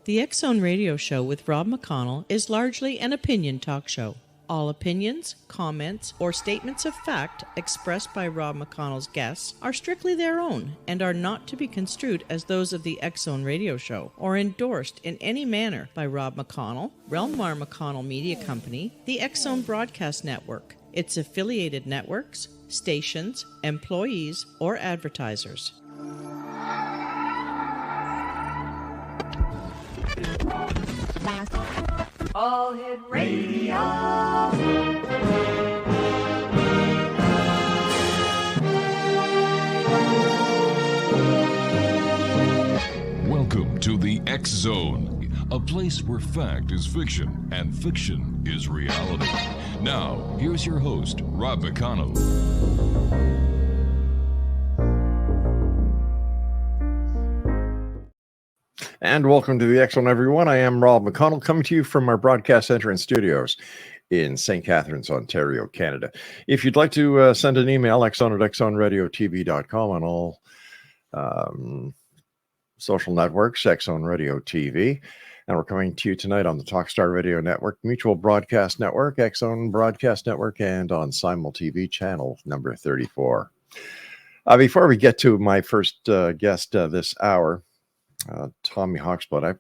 The X Zone Radio Show with Rob McConnell is largely an opinion talk show. All opinions, comments, or statements of fact expressed by Rob McConnell's guests are strictly their own and are not to be construed as those of the X Zone Radio Show or endorsed in any manner by Rob McConnell, REL-MAR McConnell Media Company, the X Zone Broadcast Network, its affiliated networks, stations, employees, or advertisers. All Hit Radio. Welcome to the X Zone, a place where fact is fiction and fiction is reality. Now, here's your host, Rob McConnell. And welcome to the X Zone, everyone. I am Rob McConnell, coming to you from our broadcast center and studios in St. Catharines, Ontario, Canada. If you'd like to send an email, xzone@xzoneradiotv.com on all social networks, X Zone Radio TV. And we're coming to you tonight on the Talkstar Radio Network, Mutual Broadcast Network, X Zone Broadcast Network, and on Simul TV channel number 34. Before we get to my first guest this hour, Tommy HAWKSBLOOD.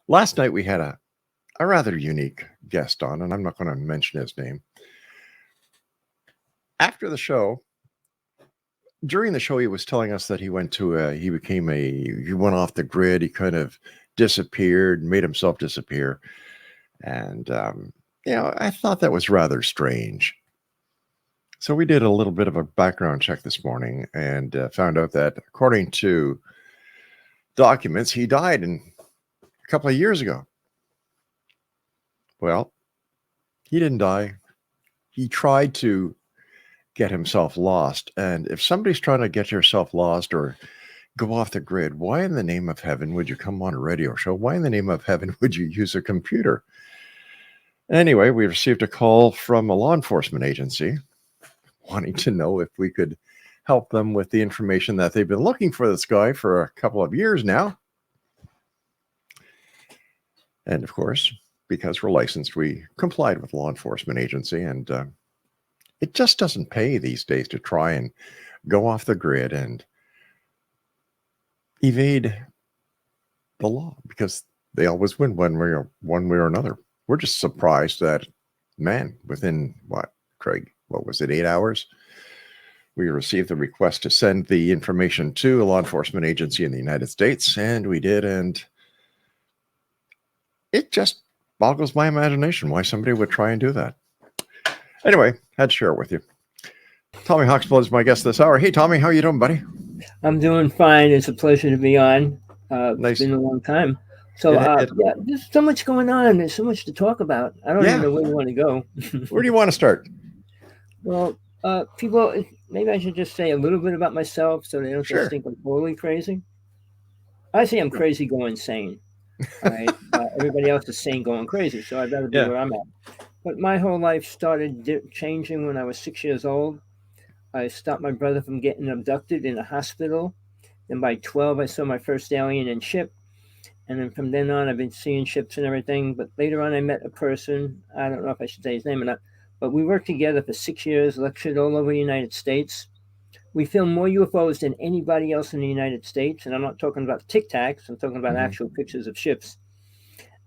Last night we had a rather unique guest on, and I'm not going to mention his name. After the show, during the show, he was telling us that he went off the grid. He kind of disappeared, made himself disappear. And, I thought that was rather strange. So we did a little bit of a background check this morning and found out that according to documents, he died a couple of years ago. Well, he didn't die. He tried to get himself lost. And if somebody's trying to get yourself lost or go off the grid, why in the name of heaven would you come on a radio show? Why in the name of heaven would you use a computer? Anyway, we received a call from a law enforcement agency wanting to know if we could help them with the information that they've been looking for this guy for a couple of years now. And of course, because we're licensed, we complied with law enforcement agency. And it just doesn't pay these days to try and go off the grid and evade the law, because they always win one way or another. We're just surprised that, man, within Craig, what was it, 8 hours? We received the request to send the information to a law enforcement agency in the United States, and we did, and it just boggles my imagination why somebody would try and do that. Anyway, had to share it with you. Tommy HAWKSBLOOD is my guest this hour. Hey, Tommy, how you doing, buddy? I'm doing fine. It's a pleasure to be on. Nice. It's been a long time. So, there's so much going on. There's so much to talk about. I don't even know where you want to go. Where do you want to start? Well, people, maybe I should just say a little bit about myself so they don't just think I'm totally crazy. I say I'm crazy going sane. All right. Everybody else is sane going crazy, so I'd rather be where I'm at. But my whole life started changing when I was 6 years old. I stopped my brother from getting abducted in a hospital. Then by 12, I saw my first alien in ship. And then from then on, I've been seeing ships and everything. But later on, I met a person. I don't know if I should say his name or not. But we worked together for 6 years, lectured all over the United States. We filmed more UFOs than anybody else in the United States. And I'm not talking about Tic Tacs. I'm talking about actual pictures of ships.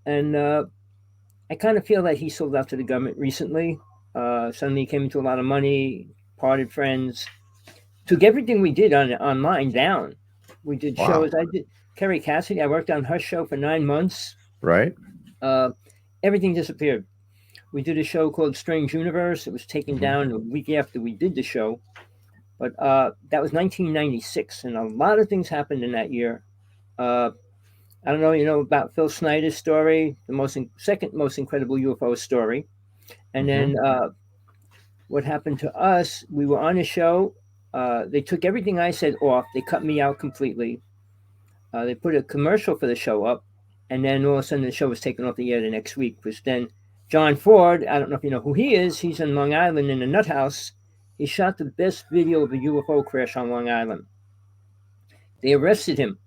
And I kind of feel that he sold out to the government recently. Suddenly he came into a lot of money, parted friends, took everything we did online down. We did shows. I did Kerry Cassidy. I worked on her show for 9 months. Right. Everything disappeared. We did a show called Strange Universe. It was taken down a week after we did the show. But that was 1996, and a lot of things happened in that year. I don't know, you know about Phil Snyder's story, the second most incredible UFO story. And then what happened to us, we were on a show. They took everything I said off. They cut me out completely. They put a commercial for the show up. And then all of a sudden the show was taken off the air the next week, which then John Ford, I don't know if you know who he is. He's in Long Island in a nut house. He shot the best video of a UFO crash on Long Island. They arrested him,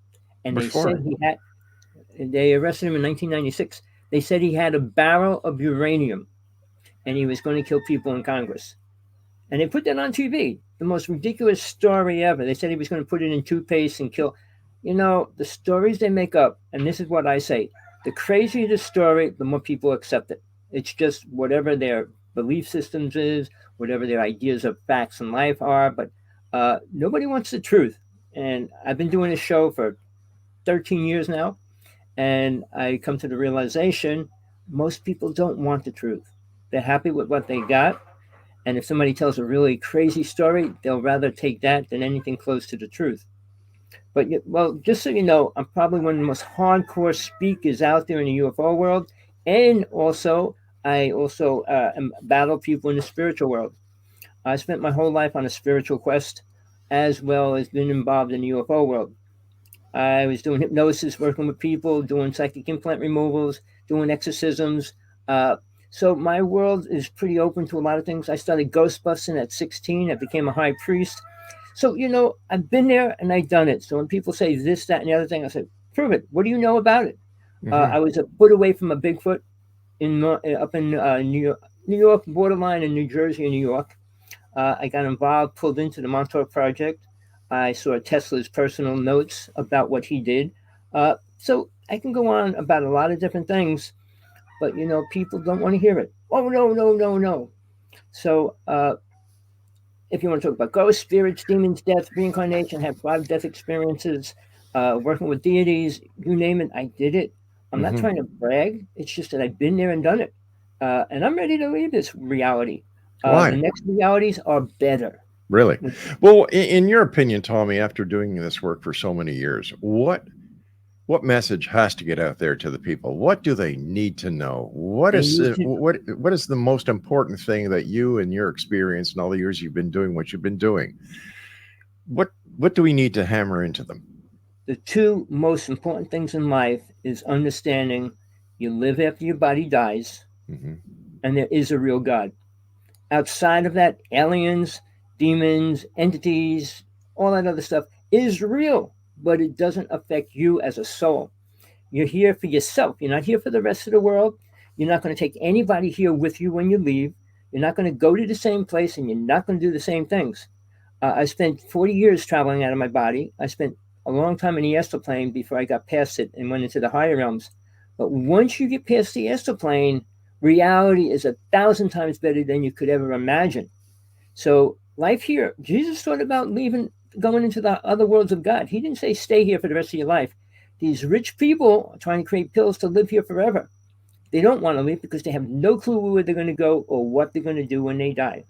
and What they for? said he had. They arrested him in 1996. They said he had a barrel of uranium, and he was going to kill people in Congress. And they put that on TV. The most ridiculous story ever. They said he was going to put it in toothpaste and kill. You know, the stories they make up, and this is what I say: the crazier the story, the more people accept it. It's just whatever their belief systems is, whatever their ideas of facts in life are. But nobody wants the truth. And I've been doing this show for 13 years now, and I come to the realization most people don't want the truth. They're happy with what they got. And if somebody tells a really crazy story, they'll rather take that than anything close to the truth. But, well, just so you know, I'm probably one of the most hardcore speakers out there in the UFO world. And also, I also battle people in the spiritual world. I spent my whole life on a spiritual quest, as well as been involved in the UFO world. I was doing hypnosis, working with people, doing psychic implant removals, doing exorcisms. So my world is pretty open to a lot of things. I started ghostbusting at 16. I became a high priest. So, you know, I've been there and I've done it. So when people say this, that, and the other thing, I say, prove it. What do you know about it? I was a foot away from a Bigfoot up in New York, borderline in New Jersey and New York. I got involved, pulled into the Montauk Project. I saw Tesla's personal notes about what he did. So I can go on about a lot of different things, but, you know, people don't want to hear it. Oh, no, no, no, no. So if you want to talk about ghosts, spirits, demons, death, reincarnation, have 5 death experiences, working with deities, you name it, I did it. I'm not trying to brag. It's just that I've been there and done it. And I'm ready to leave this reality. Why? The next realities are better. Really? Well, in your opinion, Tommy, after doing this work for so many years, what message has to get out there to the people? What do they need to know? What is the most important thing that you and your experience and all the years you've been doing what you've been doing? What do we need to hammer into them? The 2 most important things in life is understanding you live after your body dies, and there is a real God. Outside of that, aliens, demons, entities, all that other stuff is real, but it doesn't affect you as a soul. You're here for yourself. You're not here for the rest of the world. You're not going to take anybody here with you when you leave. You're not going to go to the same place, and you're not going to do the same things. I spent 40 years traveling out of my body. I spent a long time in the astral plane before I got past it and went into the higher realms. But once you get past the astral plane, reality is 1,000 times better than you could ever imagine. So life here, Jesus thought about leaving, going into the other worlds of God. He didn't say stay here for the rest of your life. These rich people are trying to create pills to live here forever. They don't want to leave because they have no clue where they're going to go or what they're going to do when they die.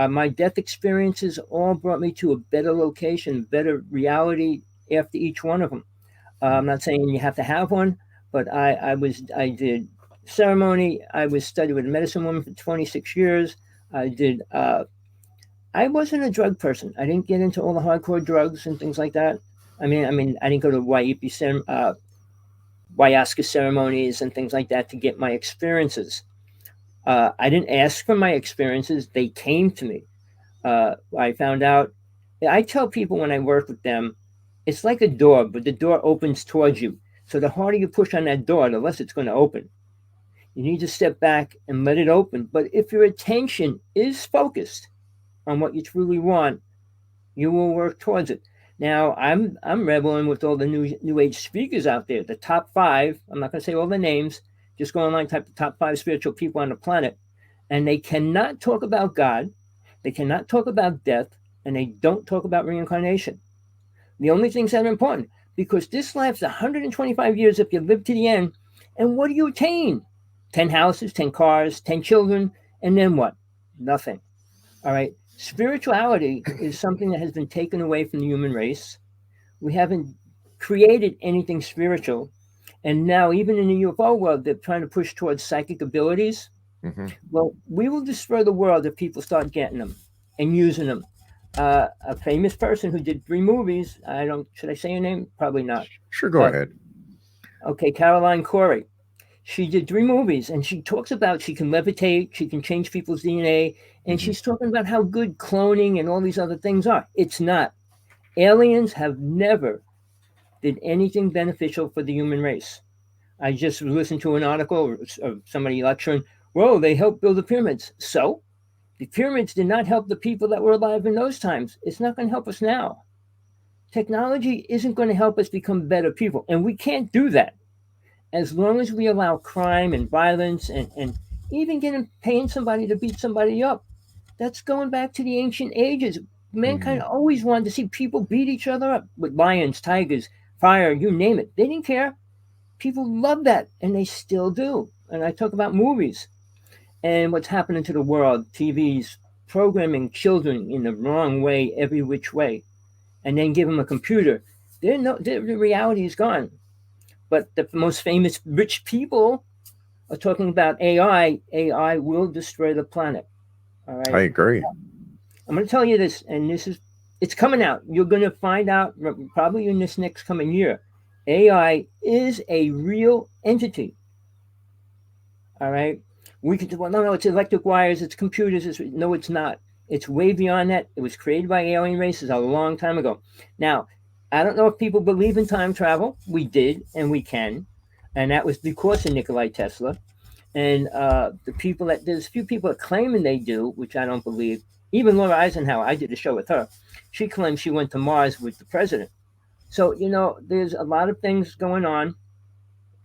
My death experiences all brought me to a better location, better reality after each one of them. I'm not saying you have to have one, but I did ceremony. I was studied with a medicine woman for 26 years. I wasn't a drug person. I didn't get into all the hardcore drugs and things like that. I mean, I didn't go to ayahuasca ceremonies and things like that to get my experiences. I didn't ask for my experiences. They came to me. I found out, I tell people when I work with them, it's like a door, but the door opens towards you. So the harder you push on that door, the less it's going to open. You need to step back and let it open. But if your attention is focused on what you truly want, you will work towards it. Now, I'm rebelling with all the new age speakers out there, the top 5. I'm not going to say all the names. Just go online, type the top 5 spiritual people on the planet. And they cannot talk about God. They cannot talk about death. And they don't talk about reincarnation. The only things that are important, because this life's 125 years if you live to the end. And what do you attain? 10 houses, 10 cars, 10 children. And then what? Nothing. All right. Spirituality is something that has been taken away from the human race. We haven't created anything spiritual. And now, even in the UFO world, they're trying to push towards psychic abilities. Well, we will destroy the world if people start getting them and using them. A famous person who did 3 movies, should I say her name? Probably not. Sure, go ahead. Okay, Caroline Corey. She did 3 movies, and she talks about she can levitate, she can change people's DNA, and she's talking about how good cloning and all these other things are. It's not. Aliens have never did anything beneficial for the human race. I just listened to an article of somebody lecturing, well, they helped build the pyramids. So the pyramids did not help the people that were alive in those times. It's not going to help us now. Technology isn't going to help us become better people. And we can't do that as long as we allow crime and violence and even paying somebody to beat somebody up. That's going back to the ancient ages. Mankind always wanted to see people beat each other up with lions, tigers, fire, you name it. They didn't care. People love that, and they still do. And I talk about movies and what's happening to the world, TVs, programming children in the wrong way, every which way, and then give them a computer. The reality is gone. But the most famous rich people are talking about AI. AI will destroy the planet. All right. I agree. I'm going to tell you this, and it's coming out. You're going to find out probably in this next coming year. AI is a real entity. All right. We could, well, no, it's electric wires, it's computers. No, it's not. It's way beyond that. It was created by alien races a long time ago. Now, I don't know if people believe in time travel. We did, and we can. And that was because of Nikola Tesla. And there's a few people that claiming they do, which I don't believe. Even Laura Eisenhower, I did a show with her. She claims she went to Mars with the president. So, there's a lot of things going on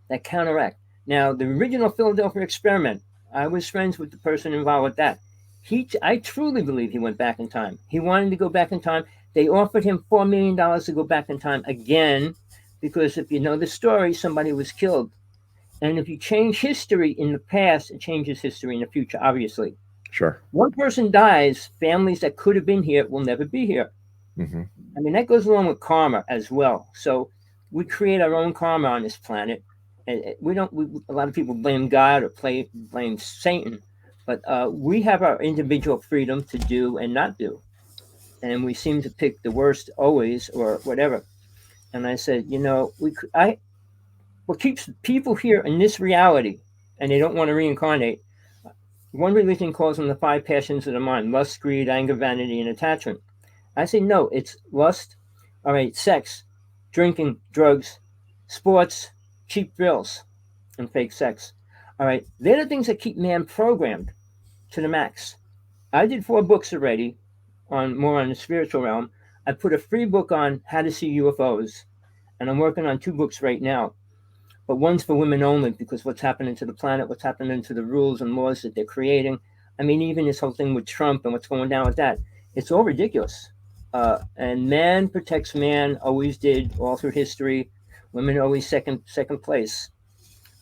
that counteract. Now, the original Philadelphia experiment, I was friends with the person involved with that. I truly believe he went back in time. He wanted to go back in time. They offered him $4 million to go back in time again, because if you know the story, somebody was killed. And if you change history in the past, it changes history in the future, obviously. Sure. One person dies, families that could have been here will never be here. I mean, that goes along with karma as well. So we create our own karma on this planet. And a lot of people blame God or blame Satan, but we have our individual freedom to do and not do. And we seem to pick the worst always, or whatever. And I said, what keeps people here in this reality, and they don't want to reincarnate, one religion calls them the 5 passions of the mind: lust, greed, anger, vanity, and attachment. I say, no, it's lust, all right, sex, drinking, drugs, sports, cheap thrills, and fake sex. All right, they're the things that keep man programmed to the max. I did 4 books already more on the spiritual realm. I put a free book on how to see UFOs, and I'm working on 2 books right now. But one's for women only, because what's happening to the planet, what's happening to the rules and laws that they're creating. I mean, even this whole thing with Trump and what's going down with that, it's all ridiculous. And man protects man, always did, all through history. Women are always second place.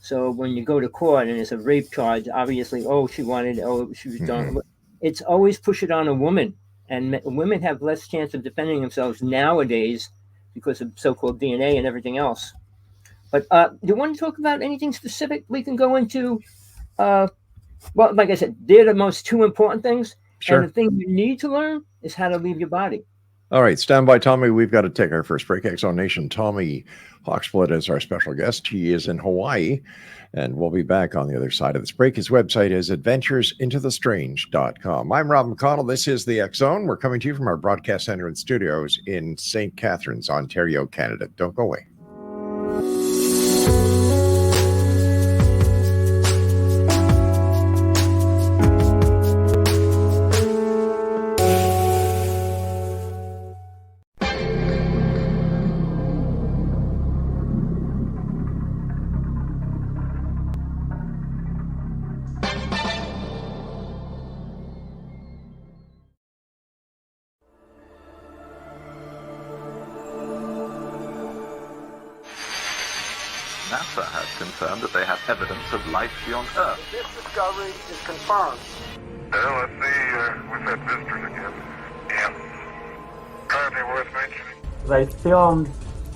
So when you go to court and it's a rape charge, obviously, she was done. It's always push it on a woman. And women have less chance of defending themselves nowadays because of so-called DNA and everything else. But do you want to talk about anything specific we can go into? Well, like I said, they're the most 2 important things. Sure. And the thing you need to learn is how to leave your body. All right, stand by, Tommy. We've got to take our first break. Exxon Nation, Tommy HAWKSBLOOD is our special guest. He is in Hawaii, and we'll be back on the other side of this break. His website is adventuresintothe.strange.com. I'm Rob McConnell. This is the X Zone. We're coming to you from our broadcast center and studios in St. Catharines, Ontario, Canada. Don't go away. NASA has confirmed that they have evidence of life beyond Earth. This discovery is confirmed. Well, let's see, we've had visitors again. Yeah. Anything worth mentioning? I filmed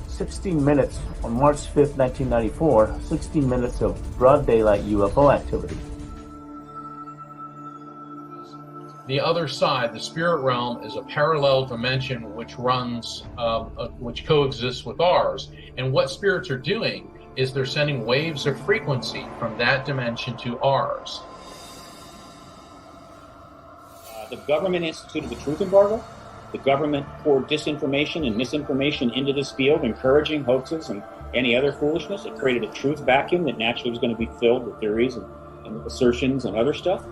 16 minutes on March 5th, 1994, 16 minutes of broad daylight UFO activity. The other side, the spirit realm, is a parallel dimension which runs, which coexists with ours. And what spirits are doing is they're sending waves of frequency from that dimension to ours. The government instituted the truth embargo. The government poured disinformation and misinformation into this field, encouraging hoaxes and any other foolishness. It created a truth vacuum that naturally was going to be filled with theories and assertions and other stuff.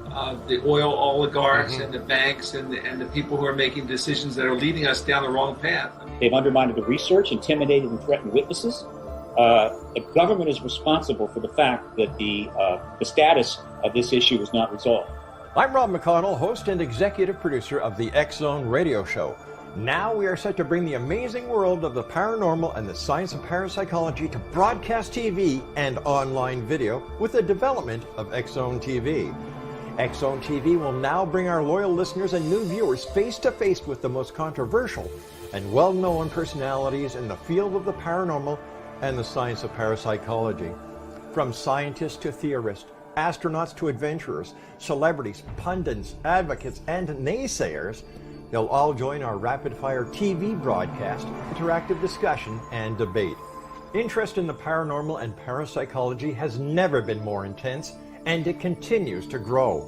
The oil oligarchs and the banks and the people who are making decisions that are leading us down the wrong path. They've undermined the research, intimidated and threatened witnesses. The government is responsible for the fact that the status of this issue is not resolved. I'm Rob McConnell, host and executive producer of the X-Zone radio show. Now we are set to bring the amazing world of the paranormal and the science of parapsychology to broadcast TV and online video with the development of X-Zone TV. X-Zone TV will now bring our loyal listeners and new viewers face to face with the most controversial and well-known personalities in the field of the paranormal and the science of parapsychology. From scientists to theorists, astronauts to adventurers, celebrities, pundits, advocates, and naysayers, they'll all join our rapid-fire TV broadcast, interactive discussion, and debate. Interest in the paranormal and parapsychology has never been more intense, and it continues to grow.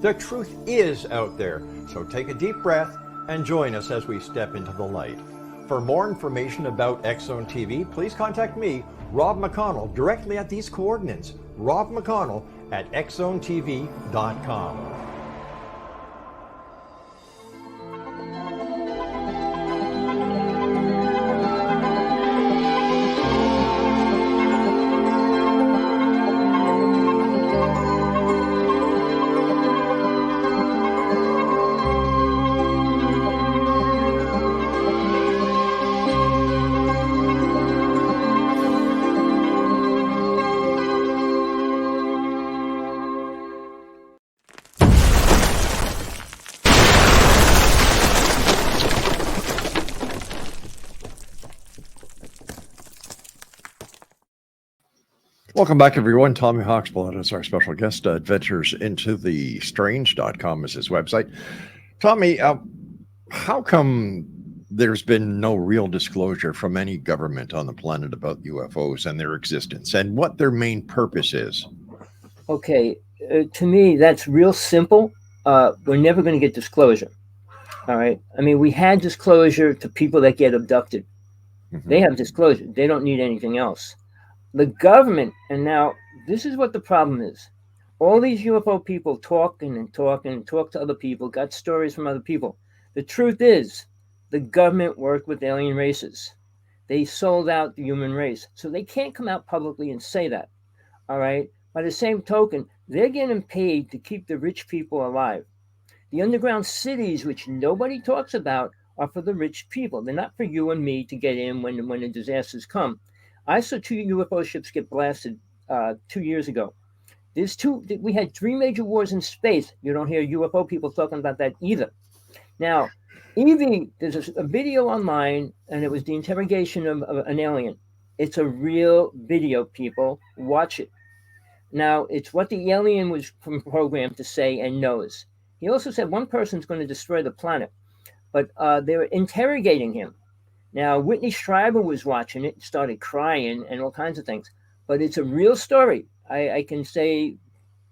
The truth is out there, so take a deep breath and join us as we step into the light. For more information about X-Zone TV, please contact me, Rob McConnell, directly at these coordinates, Rob McConnell at xzonetv.com. Welcome back, everyone. Tommy HAWKSBLOOD is our special guest. Adventures into the Strange.com is his website. Tommy, how come there's been no real disclosure from any government on the planet about UFOs and their existence and what their main purpose is? Okay, to me, that's real simple. We're never going to get disclosure. All right. I mean, we had disclosure to people that get abducted. Mm-hmm. They have disclosure. They don't need anything else. The government, and now this is what the problem is. All these UFO people talk to other people, got stories from other people. The truth is, the government worked with alien races. They sold out the human race. So they can't come out publicly and say that. All right. By the same token, they're getting paid to keep the rich people alive. The underground cities, which nobody talks about, are for the rich people. They're not for you and me to get in when the disasters come. I saw 2 UFO ships get blasted 2 years ago. We had 3 major wars in space. You don't hear UFO people talking about that either. Now, Evie, there's a video online, and it was the interrogation of an alien. It's a real video, people. Watch it. Now, it's what the alien was programmed to say and knows. He also said one person's going to destroy the planet, but they were interrogating him. Now, Whitney Schreiber was watching it, started crying and all kinds of things. But it's a real story. I can say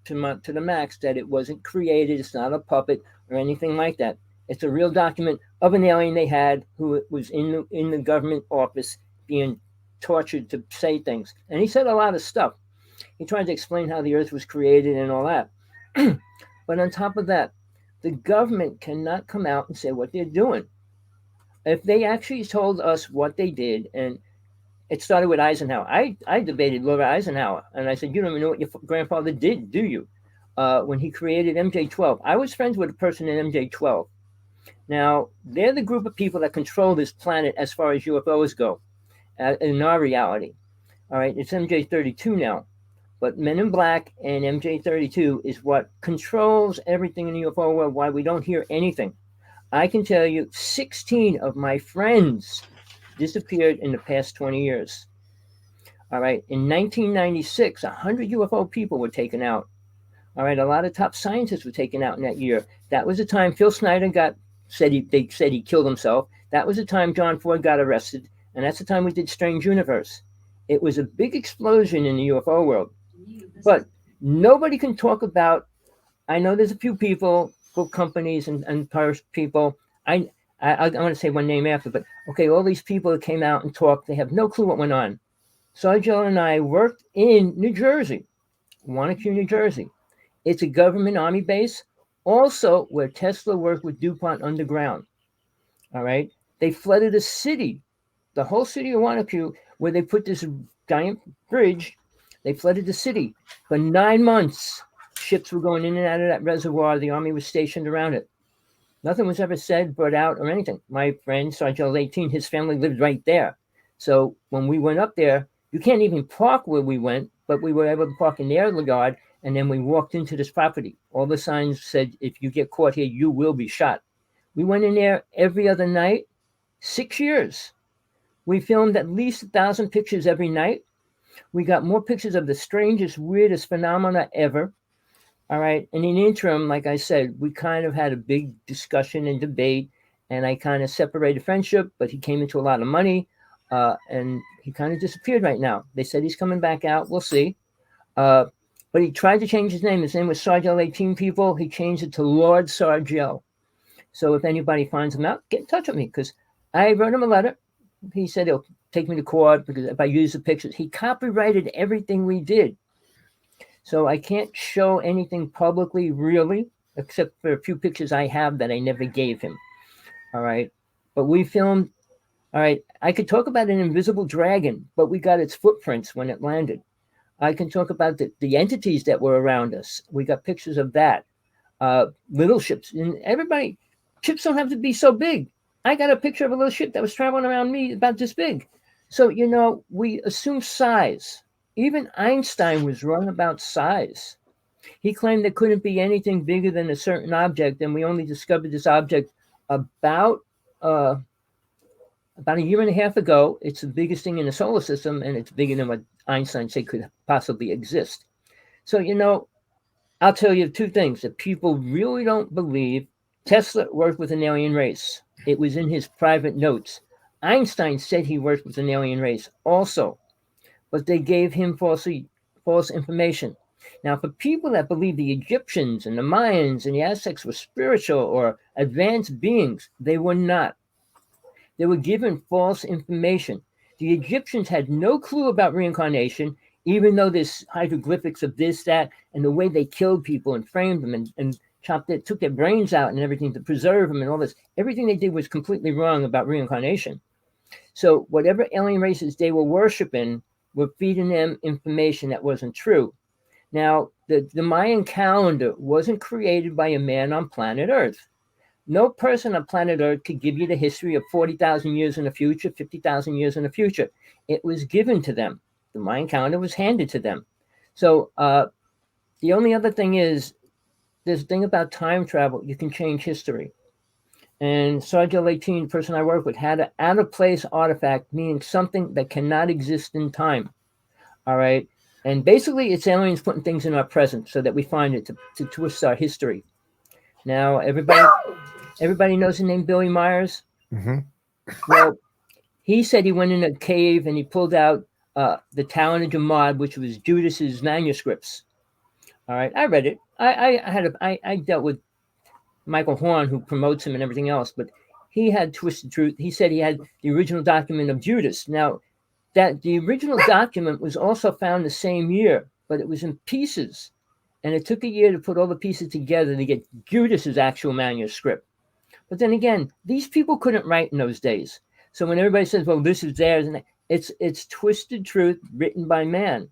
to the max that it wasn't created. It's not a puppet or anything like that. It's a real document of an alien they had who was in the government office being tortured to say things. And he said a lot of stuff. He tried to explain how the earth was created and all that. But on top of that, the government cannot come out and say what they're doing. If they actually told us what they did, and it started with Eisenhower. I debated Laura Eisenhower, and I said, you don't even know what your grandfather did, do you? When he created MJ-12. I was friends with a person in MJ-12. Now, they're the group of people that control this planet as far as UFOs go, in our reality. All right, it's MJ-32 now. But Men in Black and MJ-32 is what controls everything in the UFO world, why we don't hear anything. I can tell you 16 of my friends disappeared in the past 20 years. All right. In 1996, 100 UFO people were taken out. All right. A lot of top scientists were taken out in that year. That was the time Phil Snyder they said he killed himself. That was the time John Ford got arrested. And that's the time we did Strange Universe. It was a big explosion in the UFO world. But nobody can talk about, I know there's a few people, book companies and people. I want to say one name after, but okay, all these people that came out and talked, they have no clue what went on. Sergio and I worked in New Jersey, Wanacue, New Jersey. It's a government army base, also where Tesla worked with DuPont underground. All right. They flooded a city, the whole city of Wanacue, where they put this giant bridge. They flooded the city for 9 months. Ships were going in and out of that reservoir. The army was stationed around it. Nothing was ever said, brought out, or anything. My friend, Sergeant 18, his family lived right there. So when we went up there, you can't even park where we went, but we were able to park in their yard, and then we walked into this property. All the signs said, if you get caught here, you will be shot. We went in there every other night, 6 years. We filmed at least 1,000 pictures every night. We got more pictures of the strangest, weirdest phenomena ever. All right. And in the interim, like I said, we kind of had a big discussion and debate, and I kind of separated friendship, but he came into a lot of money, and he kind of disappeared right now. They said he's coming back out. We'll see. But he tried to change his name. His name was Sergio 18 people. He changed it to Lord Sergio. So if anybody finds him out, get in touch with me, because I wrote him a letter. He said he'll take me to court because if I use the pictures. He copyrighted everything we did. So I can't show anything publicly, really, except for a few pictures I have that I never gave him. All right. But we filmed. All right. I could talk about an invisible dragon, but we got its footprints when it landed. I can talk about the entities that were around us. We got pictures of that. Little ships. And everybody, ships don't have to be so big. I got a picture of a little ship that was traveling around me about this big. So, you know, we assume size. Even Einstein was wrong about size. He claimed there couldn't be anything bigger than a certain object, and we only discovered this object about a year and a half ago. It's the biggest thing in the solar system, and it's bigger than what Einstein said could possibly exist. So, you know, I'll tell you two things that people really don't believe. Tesla worked with an alien race. It was in his private notes. Einstein said he worked with an alien race also, but they gave him false information. Now, for people that believe the Egyptians and the Mayans and the Aztecs were spiritual or advanced beings, they were not. They were given false information. The Egyptians had no clue about reincarnation, even though there's hieroglyphics of this, that, and the way they killed people and framed them and took their brains out and everything to preserve them and all this. Everything they did was completely wrong about reincarnation. So whatever alien races they were worshiping were feeding them information that wasn't true. Now, the Mayan calendar wasn't created by a man on planet Earth. No person on planet Earth could give you the history of 40,000 years in the future, 50,000 years in the future. It was given to them. The Mayan calendar was handed to them. So the only other thing is, there's a thing about time travel. You can change history. And Sergio 18, the person I work with, had an out-of-place artifact, meaning something that cannot exist in time. All right? And basically, it's aliens putting things in our present so that we find it to twist our history. Now, everybody knows the name Billy Myers? Mm-hmm. Well, he said he went in a cave and he pulled out the Talmud of Jamad, which was Judas's manuscripts. All right, I read it. I dealt with Michael Horn, who promotes him and everything else, but he had twisted truth. He said he had the original document of Judas. Now, that the original document was also found the same year, but it was in pieces, and it took a year to put all the pieces together to get Judas's actual manuscript. But then again, these people couldn't write in those days. So when everybody says, "Well, this is theirs," and it's twisted truth written by man.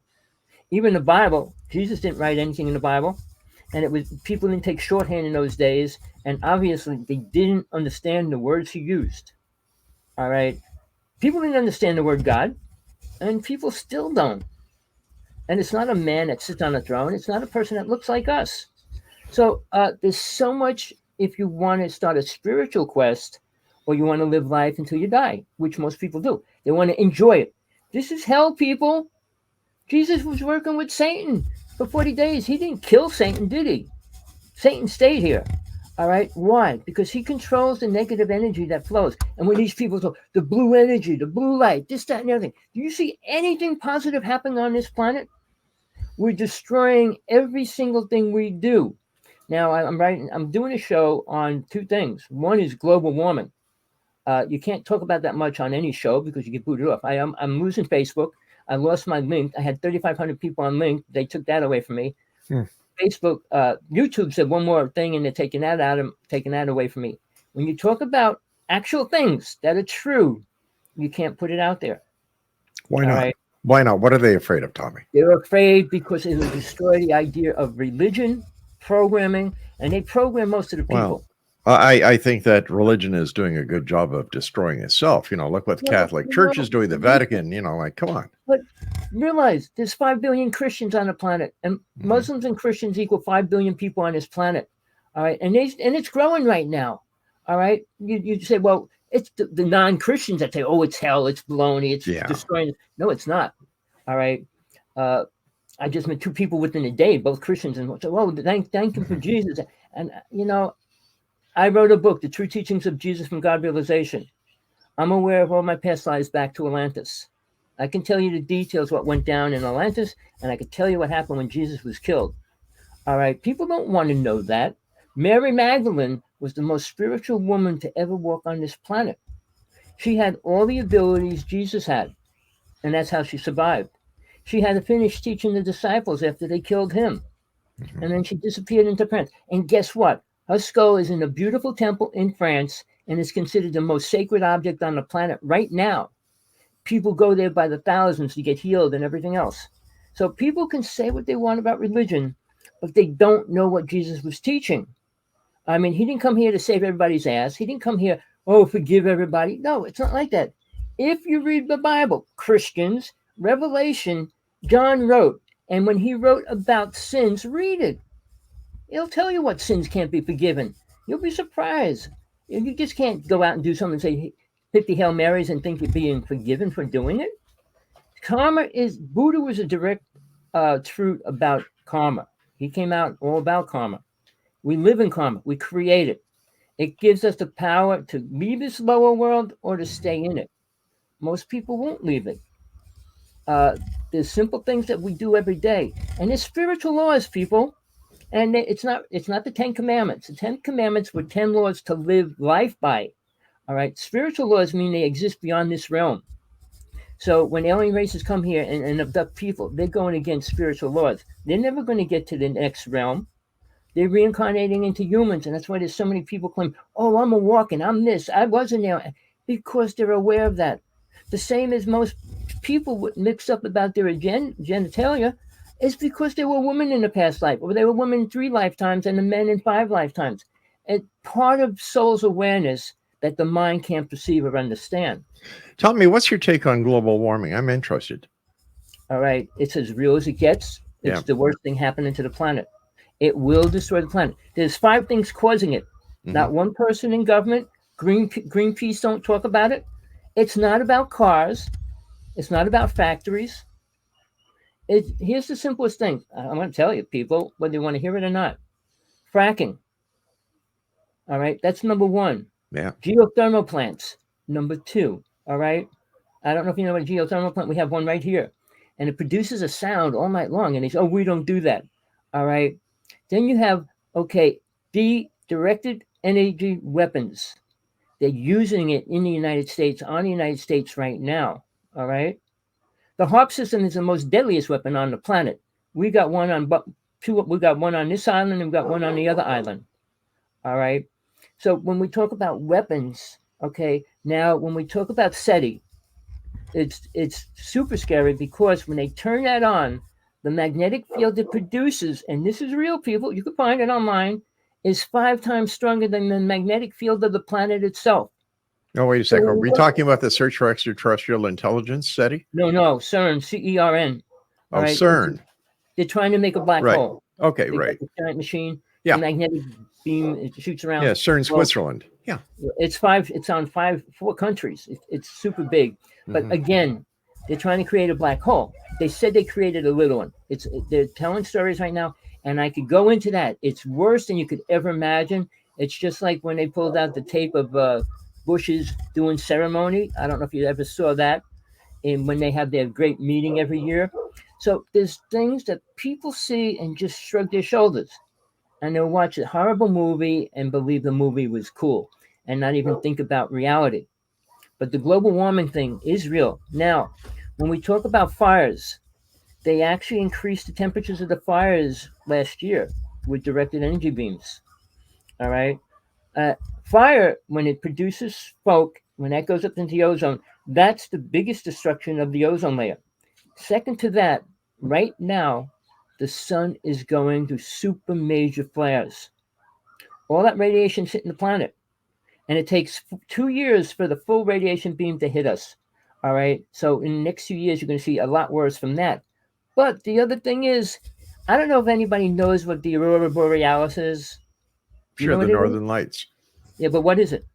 Even the Bible, Jesus didn't write anything in the Bible. And it was, people didn't take shorthand in those days. And obviously they didn't understand the words he used. All right. People didn't understand the word God. And people still don't. And it's not a man that sits on a throne. It's not a person that looks like us. So there's so much, if you want to start a spiritual quest, or you want to live life until you die, which most people do. They want to enjoy it. This is hell, people. Jesus was working with Satan for 40 days. He didn't kill Satan, did he? Satan stayed here. All right. Why? Because he controls the negative energy that flows. And when these people talk, the blue energy, the blue light, this, that, and the other thing, do you see anything positive happening on this planet? We're destroying every single thing we do. Now, I'm doing a show on two things. One is global warming. You can't talk about that much on any show because you get booted off. I'm losing Facebook. I lost my link. I had 3,500 people on link. They took that away from me. Facebook, YouTube said one more thing, and they're taking that away from me. When you talk about actual things that are true, you can't put it out there. Why not? Right? Why not? What are they afraid of, Tommy? They're afraid because it will destroy the idea of religion, programming, and they program most of the people. Well, I think that religion is doing a good job of destroying itself. You know, look what the Catholic Church is doing, the Vatican, you know, like, come on. But realize there's 5 billion Christians on the planet, and Muslims and Christians equal 5 billion people on this planet. All right. And it's growing right now. All right. You say, well, it's the non-Christians that say, oh, it's hell, it's baloney, it's destroying. No, it's not. All right. I just met 2 people within a day, both Christians, and said, oh, thank you for Jesus. And, you know, I wrote a book, The True Teachings of Jesus from God Realization. I'm aware of all my past lives back to Atlantis. I can tell you the details what went down in Atlantis, and I can tell you what happened when Jesus was killed. All right, people don't want to know that. Mary Magdalene was the most spiritual woman to ever walk on this planet. She had all the abilities Jesus had, and that's how she survived. She had to finish teaching the disciples after they killed him, and then she disappeared into France. And guess what? Her skull is in a beautiful temple in France and is considered the most sacred object on the planet right now. People go there by the thousands to get healed and everything else. So people can say what they want about religion, but they don't know what Jesus was teaching. I mean, he didn't come here to save everybody's ass. He didn't come here, oh, forgive everybody. No, it's not like that. If you read the Bible, Christians, Revelation, John wrote, and when he wrote about sins, read it. It'll tell you what sins can't be forgiven. You'll be surprised. You just can't go out and do something and say 50 Hail Marys and think you're being forgiven for doing it. Buddha was a direct truth about karma. He came out all about karma. We live in karma. We create it. It gives us the power to leave this lower world or to stay in it. Most people won't leave it. There's simple things that we do every day. And there's spiritual laws, people. And it's not the 10 Commandments. The 10 Commandments were 10 laws to live life by. All right. Spiritual laws mean they exist beyond this realm. So when alien races come here and abduct people, they're going against spiritual laws. They're never going to get to the next realm. They're reincarnating into humans. And that's why there's so many people claim, oh, I'm a walking, I'm this, I wasn't there. Because they're aware of that. The same as most people would mix up about their genitalia. It's because they were women in the past life, or they were women in 3 lifetimes and the men in 5 lifetimes. It's part of soul's awareness that the mind can't perceive or understand. Tell me, what's your take on global warming? I'm interested. All right. It's as real as it gets. It's the worst thing happening to the planet. It will destroy the planet. There's 5 things causing it. Not one person in government. Greenpeace don't talk about it. It's not about cars. It's not about factories. Here's the simplest thing. I'm going to tell you, people, whether you want to hear it or not. Fracking. All right. That's number 1. Yeah. Geothermal plants. Number 2. All right. I don't know if you know what a geothermal plant. We have one right here. And it produces a sound all night long. And they say, oh, we don't do that. All right. Then you have, directed energy weapons. They're using it in the United States, on the United States right now. All right. The HARP system is the most deadliest weapon on the planet. We got one on this island and we got one on the other island. All right. So when we talk about weapons, now when we talk about SETI, it's super scary because when they turn that on, the magnetic field it produces, and this is real, people, you can find it online, is 5 times stronger than the magnetic field of the planet itself. Oh, wait a second. Are we talking about the Search for Extraterrestrial Intelligence, SETI? No, CERN, CERN. Oh, right? CERN. They're trying to make a black hole. Okay, right. A giant machine. Yeah. The magnetic beam, it shoots around. Yeah, CERN, Switzerland. Yeah. It's on 4 countries. It's super big. But again, they're trying to create a black hole. They said they created a little one. They're telling stories right now, and I could go into that. It's worse than you could ever imagine. It's just like when they pulled out the tape of Bush's doing ceremony. I don't know if you ever saw that. And when they have their great meeting every year. So there's things that people see and just shrug their shoulders. And they'll watch a horrible movie and believe the movie was cool and not even think about reality. But the global warming thing is real. Now, when we talk about fires, they actually increased the temperatures of the fires last year with directed energy beams. All right. Fire, when it produces smoke, when that goes up into the ozone, that's the biggest destruction of the ozone layer. Second to that, right now, the sun is going through super major flares. All that radiation's hitting the planet. And it takes 2 years for the full radiation beam to hit us. All right. So in the next few years, you're going to see a lot worse from that. But the other thing is, I don't know if anybody knows what the Aurora Borealis is. Sure, the Northern Lights. Yeah, but what is it?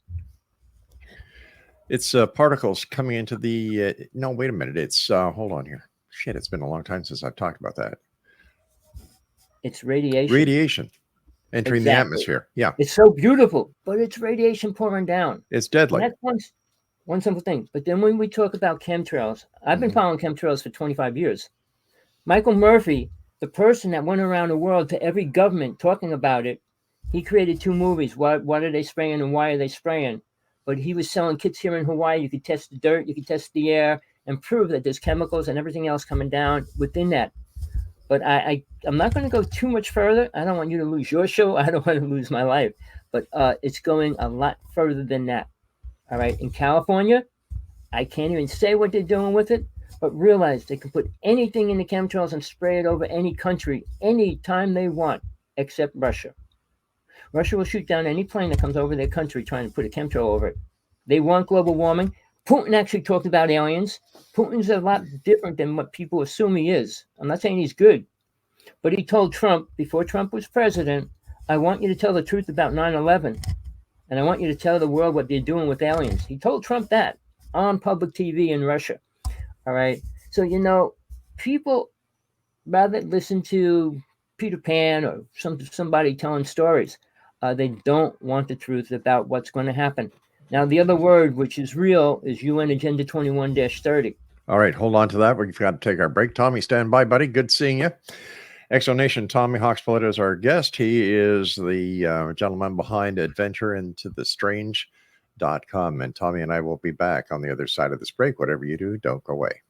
It's particles coming into the... no, wait a minute. It's... hold on here. Shit, it's been a long time since I've talked about that. It's radiation. Radiation entering the atmosphere. Yeah. It's so beautiful, but it's radiation pouring down. It's deadly. And that's one simple thing. But then when we talk about chemtrails, I've been following chemtrails for 25 years. Michael Murphy, the person that went around the world to every government talking about it, he created 2 movies. What are they spraying and why are they spraying? But he was selling kits here in Hawaii. You could test the dirt, you could test the air, and prove that there's chemicals and everything else coming down within that. But I'm not going to go too much further. I don't want you to lose your show. I don't want to lose my life. But it's going a lot further than that. All right. In California, I can't even say what they're doing with it, but realize they can put anything in the chemtrails and spray it over any country anytime they want, except Russia. Russia will shoot down any plane that comes over their country trying to put a chemtrail over it. They want global warming. Putin actually talked about aliens. Putin's a lot different than what people assume he is. I'm not saying he's good, but he told Trump, before Trump was president, I want you to tell the truth about 9/11, and I want you to tell the world what they're doing with aliens. He told Trump that on public TV in Russia. All right. So, you know, people rather listen to Peter Pan or somebody telling stories. They don't want the truth about what's going to happen. Now, the other word, which is real, is UN Agenda 21-30. All right, hold on to that. We've got to take our break. Tommy, stand by, buddy. Good seeing you. Exonation, Tommy HAWKSBLOOD is our guest. He is the gentleman behind adventureintothestrange.com. And Tommy and I will be back on the other side of this break. Whatever you do, don't go away.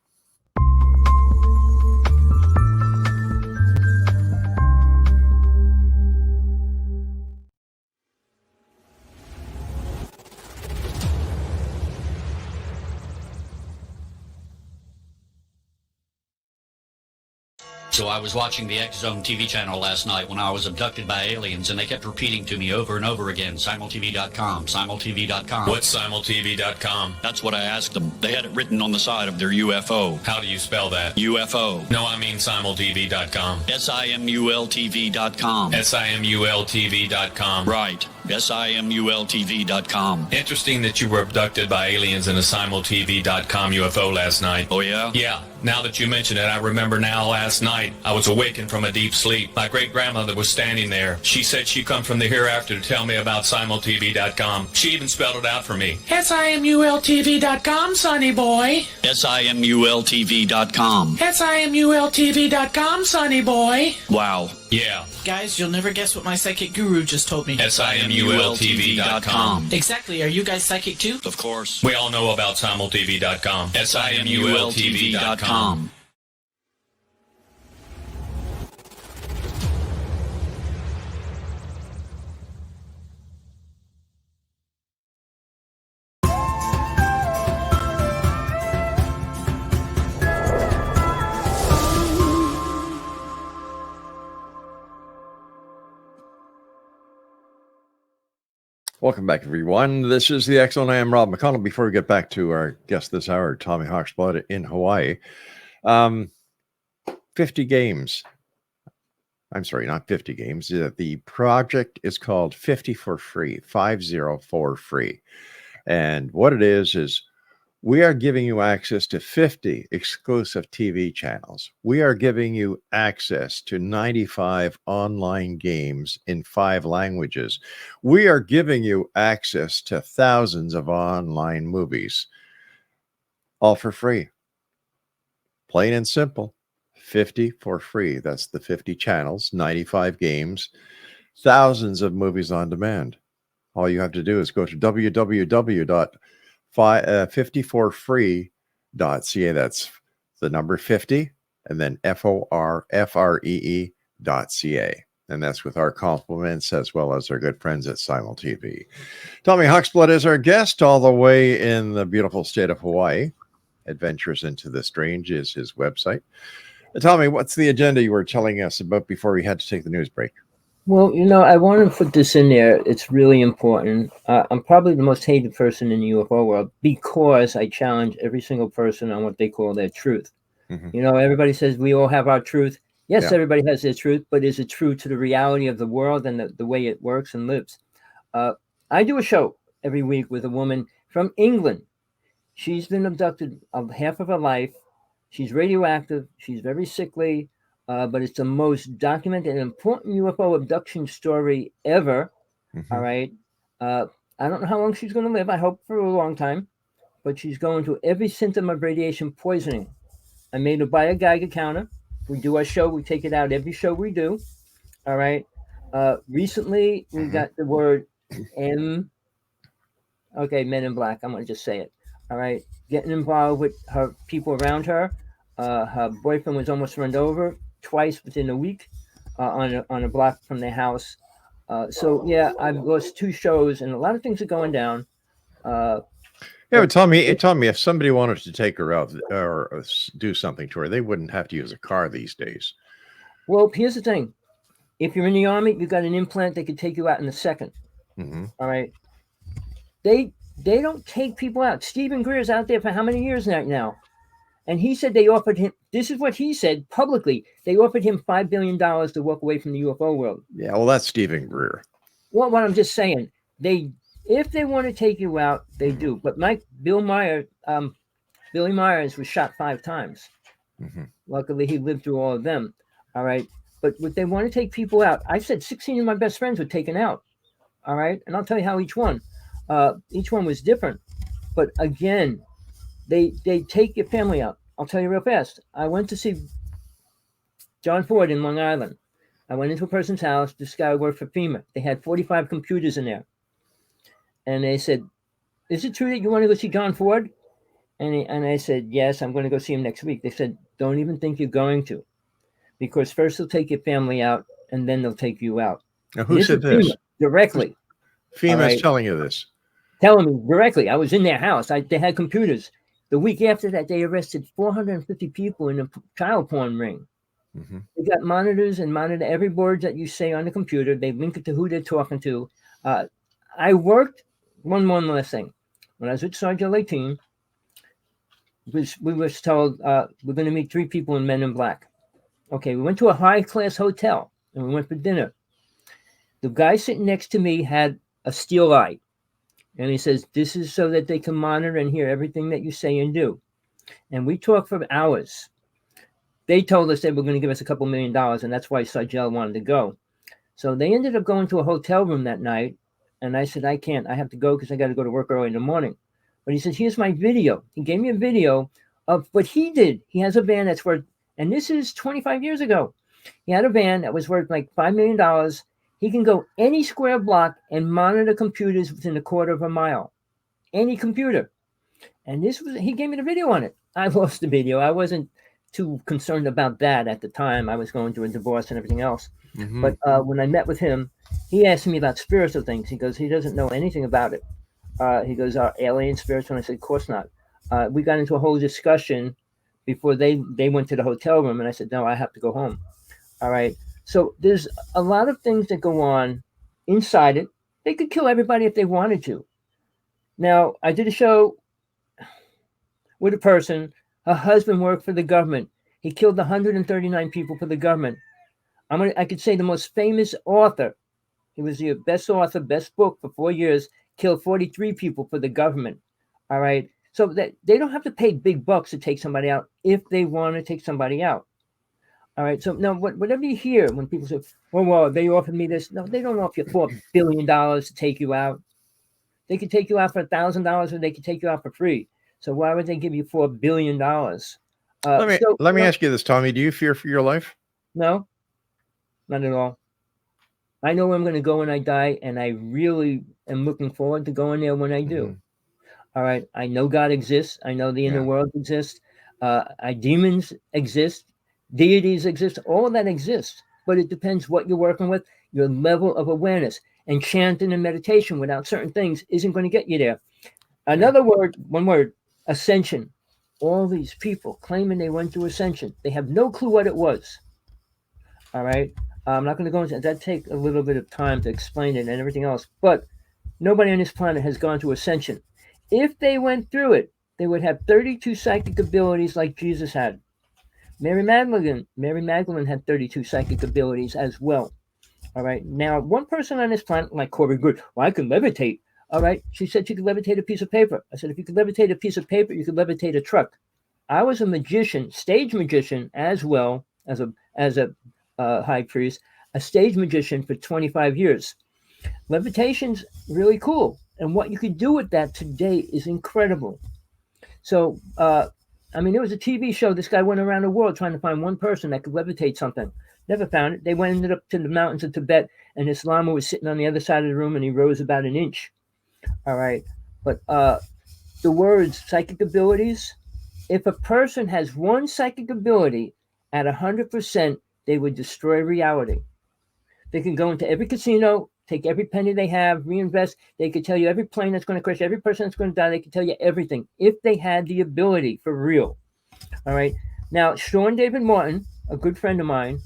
So I was watching the X Zone TV channel last night when I was abducted by aliens, and they kept repeating to me over and over again, simultv.com, simultv.com. What's simultv.com? That's what I asked them. They had it written on the side of their UFO. How do you spell that? UFO. No, I mean simultv.com. simultv.com. simultv.com. Right. simultv.com. Interesting that you were abducted by aliens in a simultv.com UFO last night. Oh, yeah? Yeah. Now that you mention it, I remember now last night I was awakened from a deep sleep. My great-grandmother was standing there. She said she'd come from the hereafter to tell me about simultv.com. She even spelled it out for me. simultv.com, sonny boy. simultv.com. simultv.com, sonny boy. Wow. Yeah. Guys, you'll never guess what my psychic guru just told me. simultv.com. Exactly. Are you guys psychic too? Of course. We all know about simultv.com. simultv.com. Welcome back, everyone. This is the X-Zone. I am Rob McConnell. Before we get back to our guest this hour, Tommy HAWKSBLOOD in Hawaii, 50 games. I'm sorry, not 50 games. The project is called 50 for Free, 50 for free. And what it is We are giving you access to 50 exclusive TV channels. We are giving you access to 95 online games in 5 languages. We are giving you access to thousands of online movies, all for free. Plain and simple. 50 for free. That's the 50 channels, 95 games, thousands of movies on demand. All you have to do is go to www.54free.ca. That's the number 50 and then FORFREE.ca. And that's with our compliments as well as our good friends at Simul TV. Tommy HAWKSBLOOD is our guest all the way in the beautiful state of Hawaii. Adventures into the Strange is his website. Tommy, what's the agenda you were telling us about before we had to take the news break? Well, I want to put this in there. It's really important. I'm probably the most hated person in the UFO world because I challenge every single person on what they call their truth. Mm-hmm. Everybody says we all have our truth. Yes, Yeah. everybody has their truth, but is it true to the reality of the world and the way it works and lives? I do a show every week with a woman from England. She's been abducted half of her life. She's radioactive. She's very sickly. But it's the most documented and important UFO abduction story ever. Mm-hmm. All right. I don't know how long she's going to live. I hope for a long time. But she's going through every symptom of radiation poisoning. I made her buy a Geiger counter. We do our show. We take it out every show we do. All right. Recently, we got the word M. Okay, Men in Black. I'm going to just say it. All right. Getting involved with her people around her. Her boyfriend was almost run over twice within a week on a block from their house. So yeah, I've lost 2 shows and a lot of things are going down. Yeah, but Tommy, if somebody wanted to take her out or do something to her, they wouldn't have to use a car these days. Well, here's the thing. If you're in the Army, you got an implant, they could take you out in a second. Mm-hmm. All right. They don't take people out. Stephen Greer's out there for how many years now? And he said they offered him, this is what he said publicly, they offered him $5 billion to walk away from the UFO world. Yeah, well, that's Stephen Greer. Well, what I'm just saying, if they want to take you out, they do. But Billy Myers was shot 5 times. Mm-hmm. Luckily, he lived through all of them. All right. But what they want to take people out, I said 16 of my best friends were taken out. All right. And I'll tell you how each one was different. But again, they take your family out. I'll tell you real fast. I went to see John Ford in Long Island. I went into a person's house. This guy worked for FEMA. They had 45 computers in there. And they said, is it true that you want to go see John Ford? And I said, yes, I'm going to go see him next week. They said, don't even think you're going to. Because first they'll take your family out, and then they'll take you out. Now, who said this? FEMA, directly. FEMA's telling you this. Telling me directly. I was in their house. They had computers. The week after that, they arrested 450 people in a child porn ring. Mm-hmm. They got monitors and monitor every word that you say on the computer. They link it to who they're talking to. I worked, one last thing. When I was with Sergeant 18, we were told we're going to meet 3 people in Men in Black. Okay, we went to a high-class hotel, and we went for dinner. The guy sitting next to me had a steel eye. And he says, this is so that they can monitor and hear everything that you say and do. And we talked for hours. They told us they were going to give us a couple $1 million, and that's why Sajel wanted to go. So they ended up going to a hotel room that night. And I said, I can't. I have to go because I got to go to work early in the morning. But he said, here's my video. He gave me a video of what he did. He has a van that's worth, and this is 25 years ago. He had a van that was worth like $5 million. He can go any square block and monitor computers within a quarter of a mile. Any computer. And he gave me the video on it. I lost the video. I wasn't too concerned about that at the time. I was going through a divorce and everything else. Mm-hmm. But when I met with him, he asked me about spiritual things. He goes, he doesn't know anything about it. He goes, are alien spiritual? And I said, of course not. We got into a whole discussion before they went to the hotel room. And I said, no, I have to go home. All right. So there's a lot of things that go on inside it. They could kill everybody if they wanted to. Now, I did a show with a person. Her husband worked for the government. He killed 139 people for the government. I could say the most famous author. He was the best author, best book for 4 years, killed 43 people for the government. All right. So that they don't have to pay big bucks to take somebody out if they want to take somebody out. All right. So now, whatever you hear when people say, well, they offered me this. No, they don't offer you $4 billion to take you out. They could take you out for $1,000 or they could take you out for free. So why would they give you $4 billion? Let me ask you this, Tommy. Do you fear for your life? No, not at all. I know where I'm going to go when I die, and I really am looking forward to going there when I do. All right. I know God exists. I know the inner world exists. Demons exist. Deities exist. All of that exists. But it depends what you're working with, your level of awareness. And chanting and meditation without certain things isn't going to get you there. Another word, one word, ascension. All these people claiming they went through ascension. They have no clue what it was. All right. I'm not going to go into that. Take a little bit of time to explain it and everything else. But nobody on this planet has gone through ascension. If they went through it, they would have 32 psychic abilities like Jesus had. Mary Magdalene had 32 psychic abilities as well. All right. Now, one person on this planet, like Corbin Good, well, I can levitate. All right. She said she could levitate a piece of paper. I said, if you could levitate a piece of paper, you could levitate a truck. I was a magician, stage magician, as well as a high priest, a stage magician for 25 years. Levitation's really cool. And what you could do with that today is incredible. So, there was a TV show. This guy went around the world trying to find one person that could levitate something. Never found it. They ended up to the mountains of Tibet, and this Lama was sitting on the other side of the room, and he rose about an inch. All right. But the words psychic abilities, if a person has one psychic ability at 100%, they would destroy reality. They can go into every casino, take every penny they have, reinvest. They could tell you every plane that's going to crash, every person that's going to die. They could tell you everything if they had the ability for real. All right. Now, Sean David Martin, a good friend of mine,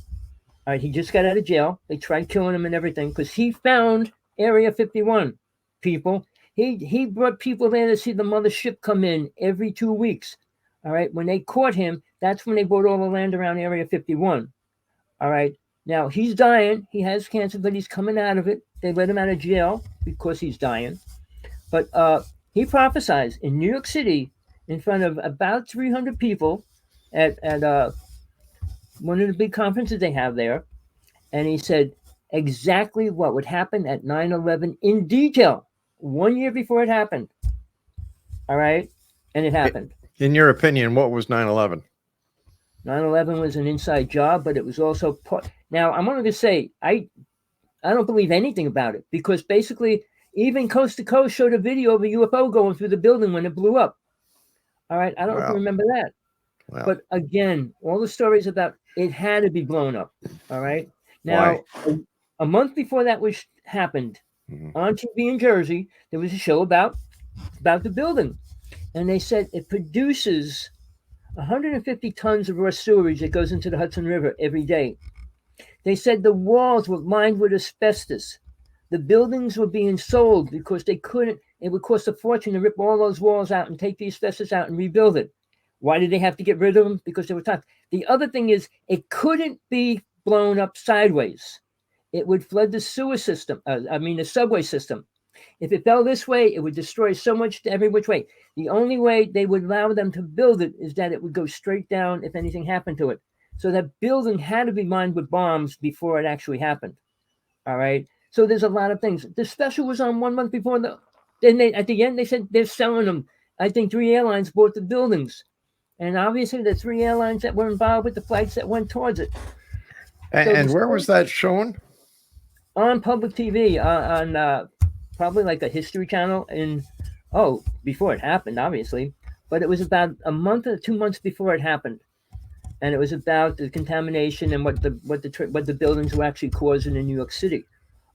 all right, he just got out of jail. They tried killing him and everything because he found Area 51 people. He brought people there to see the mothership come in every 2 weeks. All right. When they caught him, that's when they bought all the land around Area 51. All right. Now, he's dying. He has cancer, but he's coming out of it. They let him out of jail because he's dying. But he prophesied in New York City in front of about 300 people at one of the big conferences they have there. And he said exactly what would happen at 9/11 in detail 1 year before it happened. All right. And it happened. In your opinion, what was 9/11? 9/11 was an inside job, but it was also part. Now, I'm going to say I don't believe anything about it because basically even Coast to Coast showed a video of a UFO going through the building when it blew up. All right. I don't know if you remember that. Wow. But again, all the stories about it had to be blown up. All right. Now, a month before that happened on TV in Jersey, there was a show about the building. And they said it produces 150 tons of raw sewage that goes into the Hudson River every day. They said the walls were lined with asbestos. The buildings were being sold because they couldn't. It would cost a fortune to rip all those walls out and take the asbestos out and rebuild it. Why did they have to get rid of them? Because they were toxic. The other thing is it couldn't be blown up sideways. It would flood the sewer system. The subway system. If it fell this way, it would destroy so much every which way. The only way they would allow them to build it is that it would go straight down if anything happened to it. So that building had to be mined with bombs before it actually happened. All right. So there's a lot of things. The special was on 1 month before. Then at the end, they said they're selling them. I think 3 airlines bought the buildings. And obviously the 3 airlines that were involved with the flights that went towards it. And where was that shown? On public TV, on probably like a History Channel before it happened, obviously. But it was about a month or 2 months before it happened. And it was about the contamination and what the buildings were actually causing in New York City.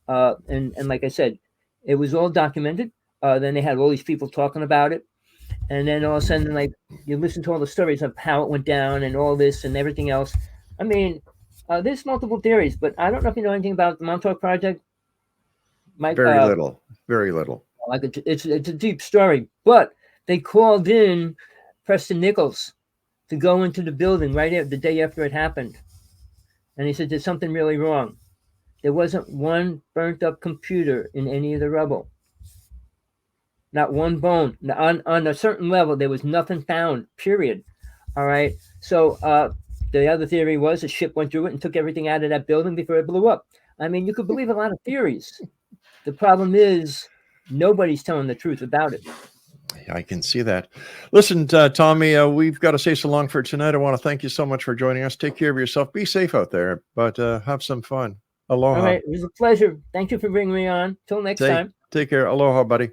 And like I said, it was all documented. Then they had all these people talking about it. And then all of a sudden, like, you listen to all the stories of how it went down and all this and everything else. I mean, there's multiple theories, but I don't know if you know anything about the Montauk Project. Mike, very little. Like it's a deep story, but they called in Preston Nichols to go into the building the day after it happened. And he said, there's something really wrong. There wasn't one burnt up computer in any of the rubble. not one bone. On a certain level, there was nothing found, period. All right. So the other theory was a ship went through it and took everything out of that building before it blew up. I mean, you could believe a lot of theories. The problem is nobody's telling the truth about it. I can see that. Listen, Tommy, we've got to say so long for tonight. I want to thank you so much for joining us. Take care of yourself. Be safe out there, but have some fun. Aloha. All right. It was a pleasure. Thank you for bringing me on. Till next time. Take care. Aloha, buddy.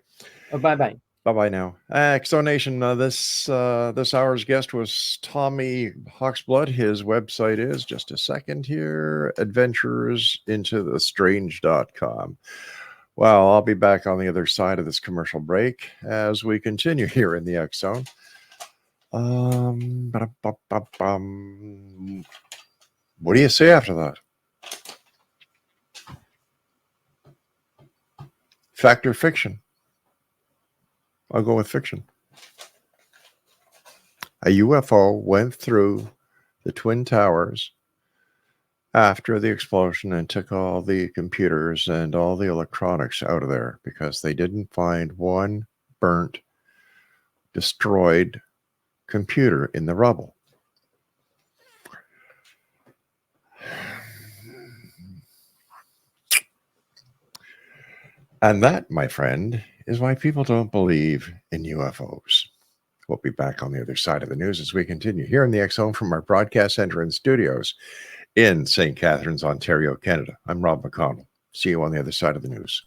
Bye-bye. Bye-bye now. Exo Nation, this hour's guest was Tommy HAWKSBLOOD. His website is, just a second here, adventurersintothestrange.com. Well, I'll be back on the other side of this commercial break as we continue here in the X Zone. What do you say after that? Fact or fiction? I'll go with fiction. A UFO went through the Twin Towers after the explosion and took all the computers and all the electronics out of there because they didn't find one burnt, destroyed computer in the rubble. And that, my friend, is why people don't believe in UFOs. We'll be back on the other side of the news as we continue here in the X Zone from our broadcast center and studios in St. Catharines, Ontario, Canada. I'm Rob McConnell. See you on the other side of the news.